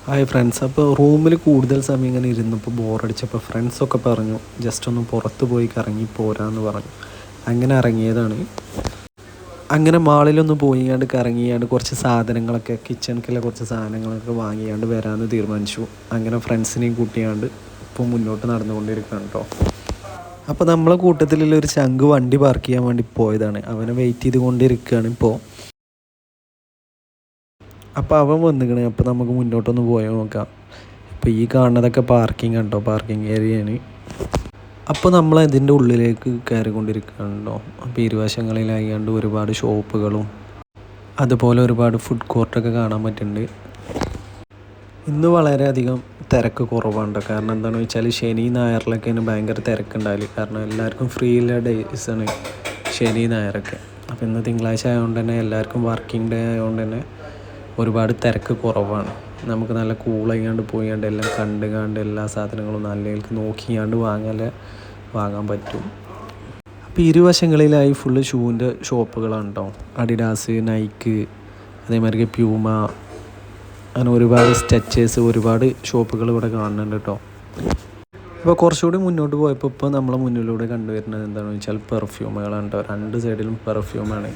Hi friends. അപ്പോൾ റൂമിൽ കൂടുതൽ സമയം ഇങ്ങനെ ഇരുന്നപ്പോൾ ബോറടിച്ചപ്പോൾ ഫ്രണ്ട്സൊക്കെ പറഞ്ഞു ജസ്റ്റ് ഒന്ന് പുറത്ത് പോയി കറങ്ങി പോരാന്ന് പറഞ്ഞു. അങ്ങനെ ഇറങ്ങിയതാണ്. അങ്ങനെ മാളിലൊന്ന് പോയിയാണ്ട് കറങ്ങിയാണ്ട് കുറച്ച് സാധനങ്ങളൊക്കെ കിച്ചണിക്കുള്ള കുറച്ച് സാധനങ്ങളൊക്കെ വാങ്ങിയാണ്ട് വരാമെന്ന് തീരുമാനിച്ചു. അങ്ങനെ ഫ്രണ്ട്സിനെയും കൂട്ടിയാണ്ട് ഇപ്പോൾ മുന്നോട്ട് നടന്നുകൊണ്ടിരിക്കുകയാണ് കേട്ടോ. അപ്പോൾ നമ്മളെ കൂട്ടത്തിലുള്ള ഒരു ചങ്ക് വണ്ടി പാർക്ക് ചെയ്യാൻ വേണ്ടി പോയതാണ്. അവനെ വെയിറ്റ് ചെയ്ത് കൊണ്ടിരിക്കുകയാണ് ഇപ്പോൾ. അപ്പോൾ അവൻ വന്നിക്കണേ. അപ്പോൾ നമുക്ക് മുന്നോട്ടൊന്ന് പോയി നോക്കാം. ഇപ്പോൾ ഈ കാണുന്നതൊക്കെ പാർക്കിംഗ് കേട്ടോ, പാർക്കിംഗ് ഏരിയയാണ്. അപ്പോൾ നമ്മൾ ഇതിൻ്റെ ഉള്ളിലേക്ക് കയറിക്കൊണ്ടിരിക്കുകയാണല്ലോ. അപ്പോൾ ഇരുവശങ്ങളിലായിക്കൊണ്ട് ഒരുപാട് ഷോപ്പുകളും അതുപോലെ ഒരുപാട് ഫുഡ് കോർട്ടൊക്കെ കാണാൻ പറ്റുന്നുണ്ട്. ഇന്ന് വളരെയധികം തിരക്ക് കുറവാണ്. കാരണം എന്താണെന്ന് വെച്ചാൽ ശനി ഞായറിലൊക്കെയാണ് ഭയങ്കര തിരക്കുണ്ടാവില്ല. കാരണം എല്ലാവർക്കും ഫ്രീ ഉള്ള ഡേയ്സാണ് ശനി ഞായറൊക്കെ. അപ്പോൾ ഇന്ന് തിങ്കളാഴ്ച ആയതുകൊണ്ട് തന്നെ എല്ലാവർക്കും വർക്കിംഗ് ഡേ ആയതുകൊണ്ട് തന്നെ ഒരുപാട് തിരക്ക് കുറവാണ്. നമുക്ക് നല്ല കൂളായിക്കാണ്ട് പോയാണ്ട് എല്ലാം കണ്ടുകാണ്ട് എല്ലാ സാധനങ്ങളും നല്ലതിലേക്ക് നോക്കിയാണ്ട് വാങ്ങാൻ പറ്റും. അപ്പോൾ ഇരുവശങ്ങളിലായി ഫുള്ള് ഷൂവിൻ്റെ ഷോപ്പുകളാണ് കേട്ടോ. അഡിഡാസ്, നൈക്ക്, അതേമാതിരി പ്യൂമ, അങ്ങനെ ഒരുപാട് സ്റ്റിച്ചേഴ്സ്, ഒരുപാട് ഷോപ്പുകൾ ഇവിടെ കാണുന്നുണ്ട് കേട്ടോ. അപ്പോൾ കുറച്ചുകൂടി മുന്നോട്ട് പോയപ്പോൾ ഇപ്പോൾ നമ്മളെ മുന്നിലൂടെ കണ്ടുവരുന്നത് എന്താണെന്ന് വെച്ചാൽ പെർഫ്യൂമുകളാണ് കേട്ടോ. രണ്ട് സൈഡിലും പെർഫ്യൂമാണ്,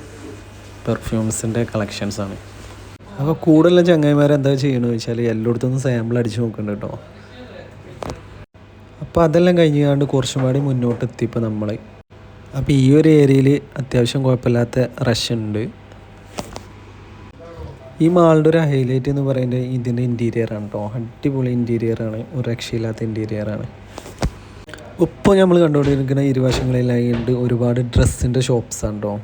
പെർഫ്യൂംസിൻ്റെ കളക്ഷൻസാണ്. അപ്പോൾ കൂടുതലുള്ള ചങ്ങായിമാരെന്താ ചെയ്യണമെന്ന് വെച്ചാൽ എല്ലായിടത്തും സാമ്പിൾ അടിച്ച് നോക്കുന്നുണ്ട് കേട്ടോ. അപ്പോൾ അതെല്ലാം കഴിഞ്ഞാണ്ട് കുറച്ചും കൂടി മുന്നോട്ട് എത്തിയപ്പോൾ നമ്മൾ അപ്പോൾ ഈ ഒരു ഏരിയയിൽ അത്യാവശ്യം കുഴപ്പമില്ലാത്ത റഷ് ഉണ്ട്. ഈ മാളുടെ ഒരു ഹൈലൈറ്റ് എന്ന് പറയുന്നത് ഇതിൻ്റെ ഇൻറ്റീരിയറാണ് കേട്ടോ. അടിപൊളി ഇൻറ്റീരിയറാണ്, ഒരു രക്ഷയില്ലാത്ത ഇൻറ്റീരിയറാണ്. ഇപ്പോൾ നമ്മൾ കണ്ടുകൊണ്ടിരിക്കുന്ന ഇരുവശങ്ങളിലായിട്ട് ഒരുപാട് ഡ്രസ്സിൻ്റെ ഷോപ്പ്സാണ് കേട്ടോ.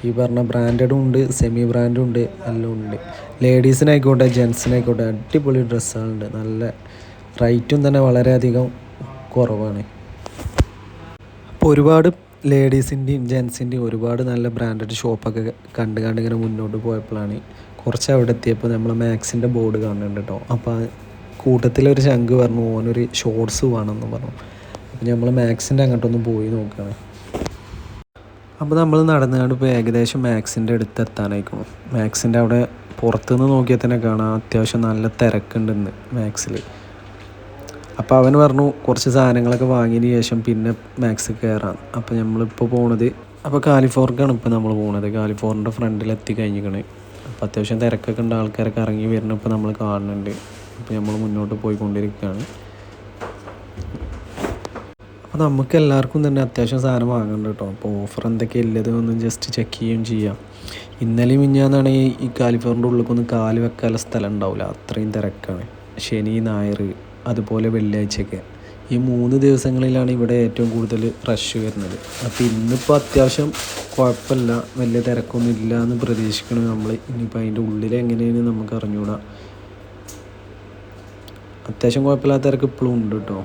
ഈ പറഞ്ഞ ബ്രാൻഡഡും ഉണ്ട്, സെമി ബ്രാൻഡും ഉണ്ട്, എല്ലാം ഉണ്ട്. ലേഡീസിനായിക്കോട്ടെ ജെൻസിനായിക്കോട്ടെ അടിപൊളി ഡ്രസ്സുകളുണ്ട്. നല്ല റേറ്റും തന്നെ വളരെയധികം കുറവാണ്. അപ്പോൾ ഒരുപാട് ലേഡീസിൻ്റെയും ജെൻസിൻ്റെയും ഒരുപാട് നല്ല ബ്രാൻഡഡ് ഷോപ്പൊക്കെ കണ്ടിങ്ങനെ മുന്നോട്ട് പോയപ്പോഴാണ് കുറച്ച് അവിടെ എത്തിയപ്പോൾ നമ്മൾ മാക്സിൻ്റെ ബോർഡ് കാണുന്നുണ്ട് കേട്ടോ. അപ്പോൾ കൂട്ടത്തിലൊരു ചങ്ക് പറഞ്ഞു ഓനൊരു ഷോർട്സ് വേണമെന്ന് പറഞ്ഞു. അപ്പോൾ നമ്മൾ മാക്സിൻ്റെ അങ്ങോട്ടൊന്ന് പോയി നോക്കുകയാണ്. അപ്പോൾ നമ്മൾ നടന്നുകൊണ്ട് ഇപ്പോൾ ഏകദേശം മാക്സിൻ്റെ അടുത്ത് എത്താനായിരിക്കണം. മാക്സിൻ്റെ അവിടെ പുറത്തുനിന്ന് നോക്കിയാൽ തന്നെ കാണാം അത്യാവശ്യം നല്ല തിരക്കുണ്ടെന്ന് മാക്സിൽ. അപ്പോൾ അവൻ പറഞ്ഞു കുറച്ച് സാധനങ്ങളൊക്കെ വാങ്ങിയതിന് ശേഷം പിന്നെ മാക്സിൽ കയറാം. അപ്പോൾ നമ്മളിപ്പോൾ പോണത് അപ്പോൾ കാലിഫോർക്കാണ് ഇപ്പോൾ നമ്മൾ പോകുന്നത്. കാലിഫോർണിൻ്റെ ഫ്രണ്ടിലെത്തി കഴിഞ്ഞിരിക്കണേ. അപ്പോൾ അത്യാവശ്യം തിരക്കൊക്കെ ഉണ്ട്, ആൾക്കാരൊക്കെ ഇറങ്ങി വരുന്ന ഇപ്പോൾ നമ്മൾ കാണുന്നുണ്ട്. അപ്പോൾ നമ്മൾ മുന്നോട്ട് പോയിക്കൊണ്ടിരിക്കുകയാണ്. അപ്പോൾ നമുക്ക് എല്ലാവർക്കും തന്നെ അത്യാവശ്യം സാധനം വാങ്ങുന്നുണ്ട് കേട്ടോ. അപ്പോൾ ഓഫർ എന്തൊക്കെയാണ് ഉള്ളത് ഒന്നും ജസ്റ്റ് ചെക്ക് ചെയ്യുകയും ചെയ്യാം. ഇന്നലെയും മിഞ്ഞാന്നാണ് ഈ കാലിഫോർണിൻ്റെ ഉള്ളിലേക്കൊന്നും കാല് വെക്കാനുള്ള സ്ഥലം ഉണ്ടാവില്ല, അത്രയും തിരക്കാണ്. ശനി ഞായർ അതുപോലെ വെള്ളിയാഴ്ചയൊക്കെ ഈ 3 ദിവസങ്ങളിലാണ് ഇവിടെ ഏറ്റവും കൂടുതൽ റഷ് വരുന്നത്. അപ്പോൾ ഇന്നിപ്പോൾ അത്യാവശ്യം കുഴപ്പമില്ല, വലിയ തിരക്കൊന്നും ഇല്ല എന്ന് പ്രതീക്ഷിക്കണം നമ്മൾ. ഇനിയിപ്പോൾ അതിൻ്റെ ഉള്ളിൽ എങ്ങനെയാണ് നമുക്ക് അറിഞ്ഞുകൂടാ. അത്യാവശ്യം കുഴപ്പമില്ലാത്ത തിരക്ക് ഇപ്പോഴും ഉണ്ട് കേട്ടോ.